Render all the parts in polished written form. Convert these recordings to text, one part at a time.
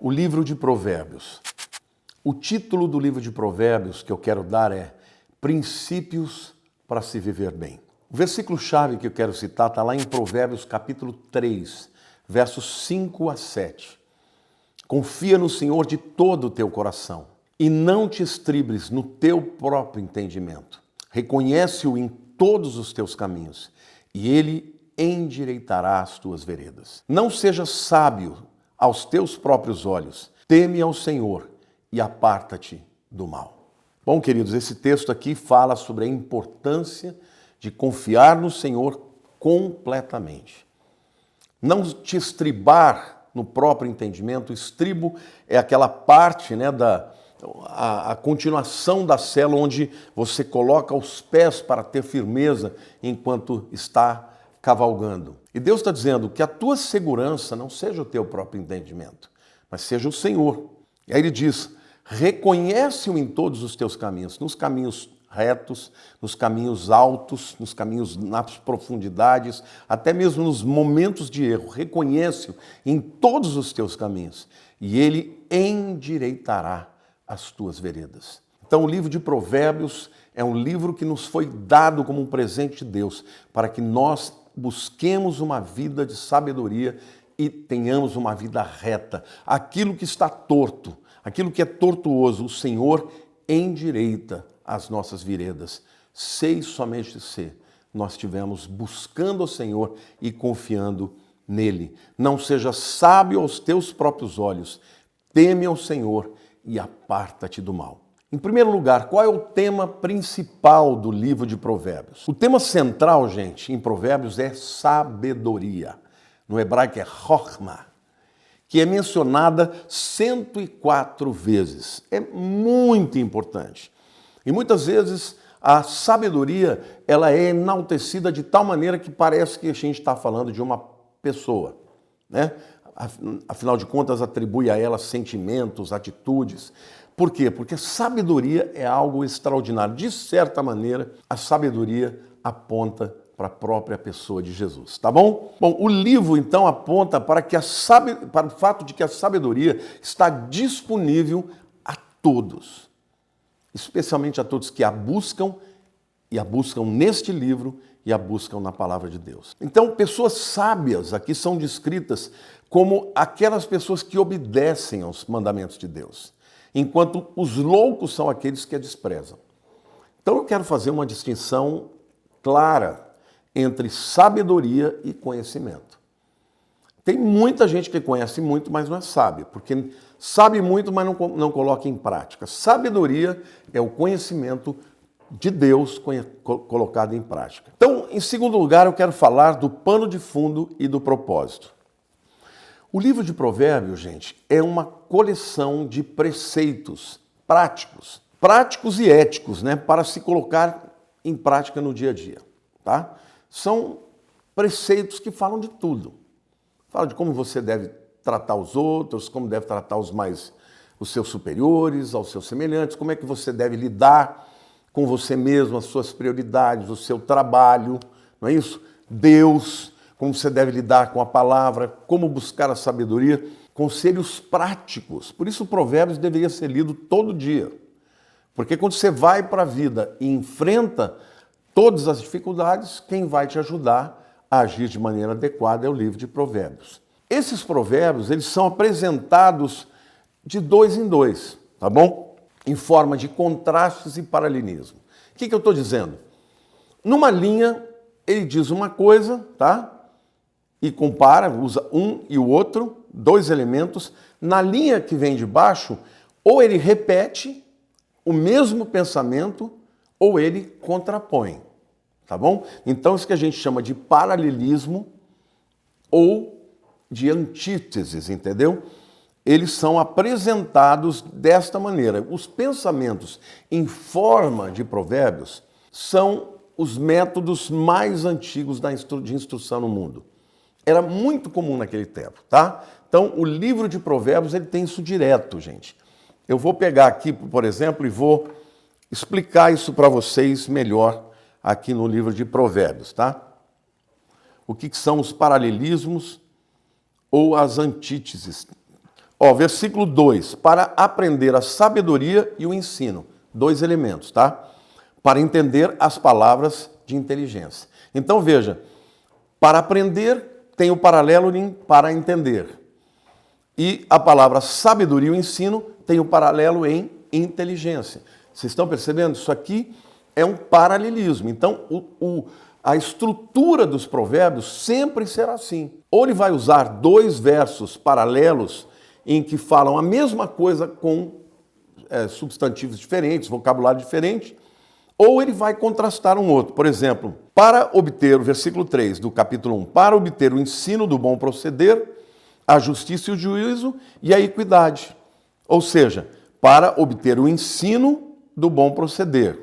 O livro de Provérbios. O título do livro de Provérbios que eu quero dar é Princípios para se viver bem. O versículo-chave que eu quero citar está lá em Provérbios capítulo 3, versos 5 a 7. Confia no Senhor de todo o teu coração e não te estribes no teu próprio entendimento. Reconhece-o em todos os teus caminhos e ele endireitará as tuas veredas. Não sejas sábio aos teus próprios olhos. Teme ao Senhor e aparta-te do mal. Bom, queridos, esse texto aqui fala sobre a importância de confiar no Senhor completamente. Não te estribar no próprio entendimento. O estribo é aquela parte, a continuação da sela onde você coloca os pés para ter firmeza enquanto está cavalgando. E Deus está dizendo que a tua segurança não seja o teu próprio entendimento, mas seja o Senhor. E aí ele diz, reconhece-o em todos os teus caminhos, nos caminhos retos, nos caminhos altos, nos caminhos nas profundidades, até mesmo nos momentos de erro. Reconhece-o em todos os teus caminhos e ele endireitará as tuas veredas. Então o livro de Provérbios é um livro que nos foi dado como um presente de Deus para que nós busquemos uma vida de sabedoria e tenhamos uma vida reta. Aquilo que está torto, aquilo que é tortuoso, o Senhor endireita as nossas veredas. Se somente se nós estivermos buscando o Senhor e confiando nele. Não seja sábio aos teus próprios olhos, teme ao Senhor e aparta-te do mal. Em primeiro lugar, qual é o tema principal do livro de Provérbios? O tema central, gente, em Provérbios é sabedoria. No hebraico é chokhmah, que é mencionada 104 vezes. É muito importante. E muitas vezes a sabedoria ela é enaltecida de tal maneira que parece que a gente está falando de uma pessoa, né? Afinal de contas, atribui a ela sentimentos, atitudes. Por quê? Porque sabedoria é algo extraordinário. De certa maneira, a sabedoria aponta para a própria pessoa de Jesus, tá bom? Bom, o livro, então, aponta para o fato de que a sabedoria está disponível a todos, especialmente a todos que a buscam, e a buscam neste livro, e a buscam na palavra de Deus. Então, pessoas sábias aqui são descritas como aquelas pessoas que obedecem aos mandamentos de Deus, enquanto os loucos são aqueles que a desprezam. Então, eu quero fazer uma distinção clara entre sabedoria e conhecimento. Tem muita gente que conhece muito, mas não é sábio, porque sabe muito, mas não coloca em prática. Sabedoria é o conhecimento de Deus colocado em prática. Então, em segundo lugar, eu quero falar do pano de fundo e do propósito. O livro de Provérbios, gente, é uma coleção de preceitos práticos e éticos, para se colocar em prática no dia a dia, tá? São preceitos que falam de tudo. Fala de como você deve tratar os outros, como deve tratar os seus superiores, aos seus semelhantes, como é que você deve lidar com você mesmo, as suas prioridades, o seu trabalho, não é isso? Deus, como você deve lidar com a palavra, como buscar a sabedoria, conselhos práticos. Por isso o Provérbios deveria ser lido todo dia. Porque quando você vai para a vida e enfrenta todas as dificuldades, quem vai te ajudar a agir de maneira adequada é o livro de Provérbios. Esses provérbios, eles são apresentados de dois em dois, tá bom? Em forma de contrastes e paralelismo. O que eu estou dizendo? Numa linha, ele diz uma coisa, tá? E compara, usa um e o outro, dois elementos. Na linha que vem de baixo, ou ele repete o mesmo pensamento, ou ele contrapõe, tá bom? Então, isso que a gente chama de paralelismo ou de antíteses, entendeu? Eles são apresentados desta maneira. Os pensamentos em forma de provérbios são os métodos mais antigos de instrução no mundo. Era muito comum naquele tempo, tá? Então, o livro de provérbios, ele tem isso direto, gente. Eu vou pegar aqui, por exemplo, e vou explicar isso para vocês melhor aqui no livro de provérbios, tá? O que são os paralelismos ou as antíteses. Ó, versículo 2, para aprender a sabedoria e o ensino. 2 elementos, tá? Para entender as palavras de inteligência. Então veja, para aprender tem o paralelo em para entender. E a palavra sabedoria e o ensino tem o paralelo em inteligência. Vocês estão percebendo? Isso aqui é um paralelismo. Então, a estrutura dos provérbios sempre será assim. Ou ele vai usar 2 versos paralelos em que falam a mesma coisa com substantivos diferentes, vocabulário diferente, ou ele vai contrastar um outro. Por exemplo, para obter, o versículo 3 do capítulo 1, para obter o ensino do bom proceder, a justiça e o juízo e a equidade. Ou seja, para obter o ensino do bom proceder.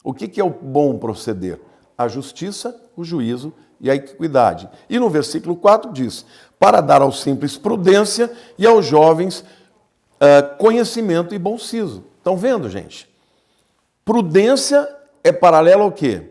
O que é o bom proceder? A justiça, o juízo e a equidade. E no versículo 4 diz, para dar aos simples prudência e aos jovens conhecimento e bom siso. Estão vendo, gente? Prudência é paralelo ao quê?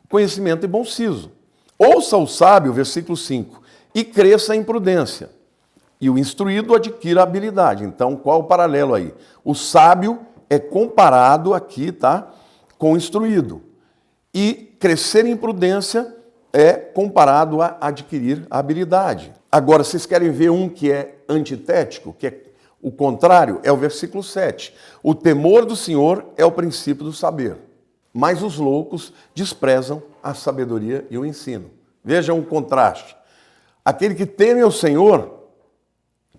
Conhecimento e bom siso. Ouça o sábio, versículo 5, e cresça em prudência. E o instruído adquira habilidade. Então, qual o paralelo aí? O sábio é comparado aqui, tá? Com o instruído. E crescer em prudência é comparado a adquirir habilidade. Agora, vocês querem ver um que é antitético, que é o contrário? É o versículo 7. O temor do Senhor é o princípio do saber, mas os loucos desprezam a sabedoria e o ensino. Vejam o contraste. Aquele que teme ao Senhor,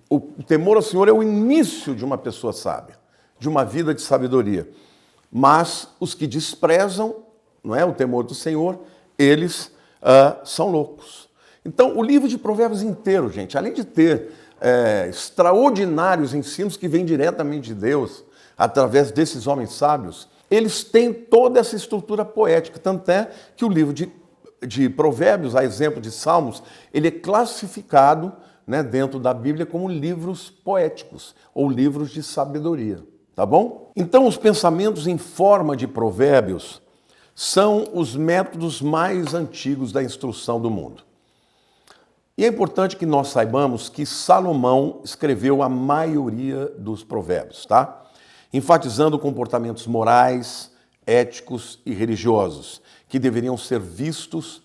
o temor ao Senhor é o início de uma pessoa sábia, de uma vida de sabedoria. Mas os que desprezam, não é, o temor do Senhor, eles são loucos. Então, o livro de Provérbios inteiro, gente, além de ter extraordinários ensinos que vêm diretamente de Deus, através desses homens sábios, eles têm toda essa estrutura poética. Tanto é que o livro de Provérbios, a exemplo de Salmos, ele é classificado, né, dentro da Bíblia como livros poéticos ou livros de sabedoria. Tá bom? Então, os pensamentos em forma de provérbios são os métodos mais antigos da instrução do mundo. E é importante que nós saibamos que Salomão escreveu a maioria dos provérbios, tá? Enfatizando comportamentos morais, éticos e religiosos, que deveriam ser vistos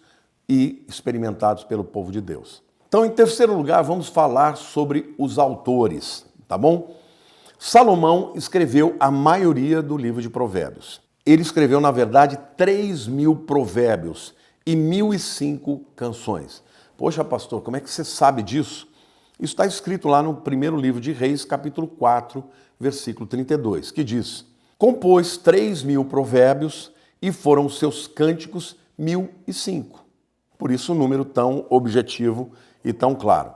e experimentados pelo povo de Deus. Então, em terceiro lugar, vamos falar sobre os autores, tá bom? Salomão escreveu a maioria do livro de Provérbios. Ele escreveu, na verdade, 3.000 provérbios e 1.005 canções. Poxa, pastor, como é que você sabe disso? Isso está escrito lá no primeiro livro de Reis, capítulo 4, versículo 32, que diz: compôs 3.000 provérbios e foram seus cânticos 1.005. Por isso o número tão objetivo e tão claro.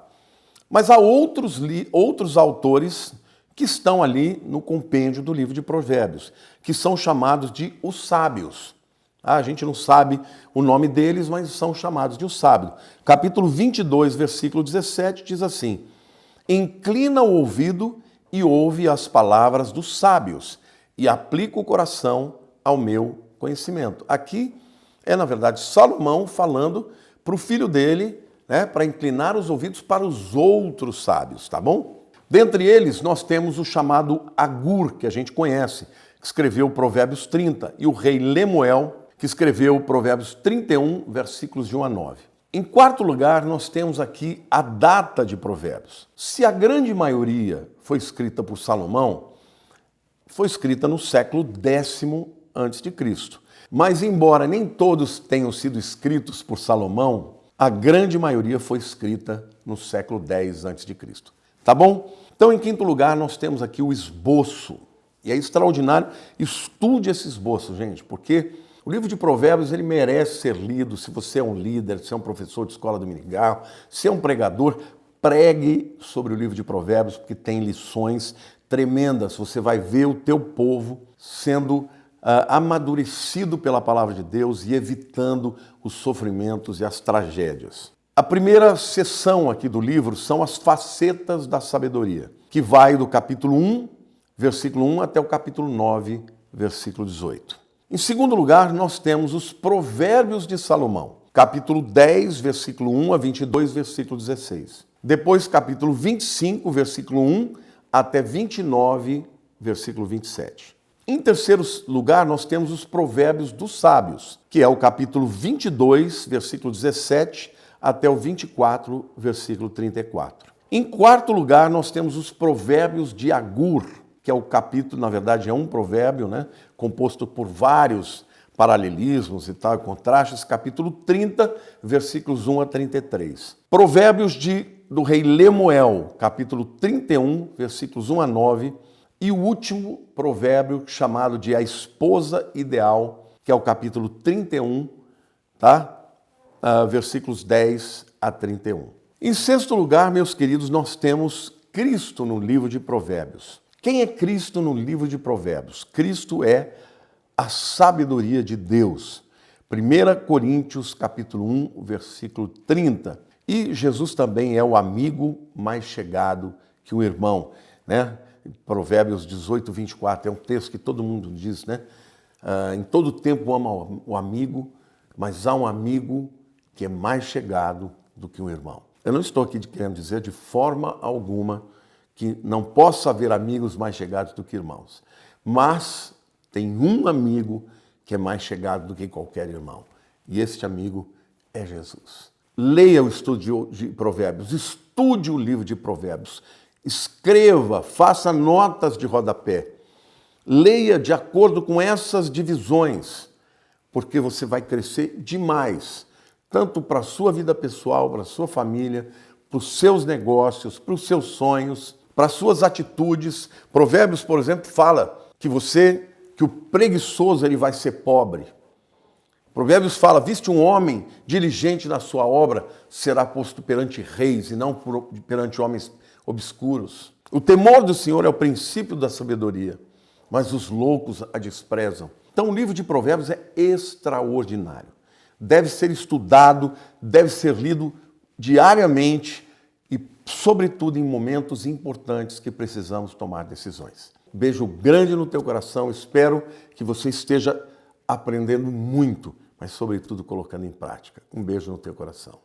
Mas há outros autores que estão ali no compêndio do livro de Provérbios, que são chamados de os sábios. A gente não sabe o nome deles, mas são chamados de os sábios. Capítulo 22, versículo 17, diz assim: inclina o ouvido e ouve as palavras dos sábios, e aplica o coração ao meu conhecimento. Aqui é, na verdade, Salomão falando para o filho dele, né, para inclinar os ouvidos para os outros sábios, tá bom? Dentre eles, nós temos o chamado Agur, que a gente conhece, que escreveu Provérbios 30, e o rei Lemuel, que escreveu Provérbios 31, versículos de 1 a 9. Em quarto lugar, nós temos aqui a data de Provérbios. Se a grande maioria foi escrita por Salomão, foi escrita no século X a.C. Mas, embora nem todos tenham sido escritos por Salomão, a grande maioria foi escrita no século X a.C. Tá bom? Então, em quinto lugar, nós temos aqui o esboço. E é extraordinário. Estude esse esboço, gente, porque o livro de Provérbios ele merece ser lido. Se você é um líder, se é um professor de escola dominical, se é um pregador, pregue sobre o livro de Provérbios, porque tem lições tremendas. Você vai ver o teu povo sendo amadurecido pela palavra de Deus e evitando os sofrimentos e as tragédias. A primeira seção aqui do livro são as facetas da sabedoria, que vai do capítulo 1, versículo 1, até o capítulo 9, versículo 18. Em segundo lugar, nós temos os provérbios de Salomão, capítulo 10, versículo 1 a 22, versículo 16. Depois, capítulo 25, versículo 1 até 29, versículo 27. Em terceiro lugar, nós temos os provérbios dos sábios, que é o capítulo 22, versículo 17 até o 24, versículo 34. Em quarto lugar, nós temos os provérbios de Agur, que é o capítulo, na verdade é um provérbio, né, composto por vários paralelismos e tal, contrastes, capítulo 30, versículos 1 a 33. Provérbios do rei Lemuel, capítulo 31, versículos 1 a 9, e o último provérbio chamado de a esposa ideal, que é o capítulo 31, tá? Versículos 10 a 31. Em sexto lugar, meus queridos, nós temos Cristo no livro de Provérbios. Quem é Cristo no livro de Provérbios? Cristo é a sabedoria de Deus. 1 Coríntios, capítulo 1, versículo 30. E Jesus também é o amigo mais chegado que o irmão, né? Provérbios 18, 24, é um texto que todo mundo diz, né? Em todo tempo ama o amigo, mas há um amigo que é mais chegado do que um irmão. Eu não estou aqui querendo dizer de forma alguma que não possa haver amigos mais chegados do que irmãos, mas tem um amigo que é mais chegado do que qualquer irmão, e este amigo é Jesus. Leia o estudo de Provérbios, estude o livro de Provérbios, escreva, faça notas de rodapé, leia de acordo com essas divisões, porque você vai crescer demais, tanto para a sua vida pessoal, para a sua família, para os seus negócios, para os seus sonhos, para as suas atitudes. Provérbios, por exemplo, fala que o preguiçoso ele vai ser pobre. Provérbios fala, viste um homem diligente na sua obra, será posto perante reis e não perante homens obscuros. O temor do Senhor é o princípio da sabedoria, mas os loucos a desprezam. Então o livro de Provérbios é extraordinário. Deve ser estudado, deve ser lido diariamente e, sobretudo, em momentos importantes que precisamos tomar decisões. Beijo grande no teu coração, espero que você esteja aprendendo muito, mas, sobretudo, colocando em prática. Um beijo no teu coração.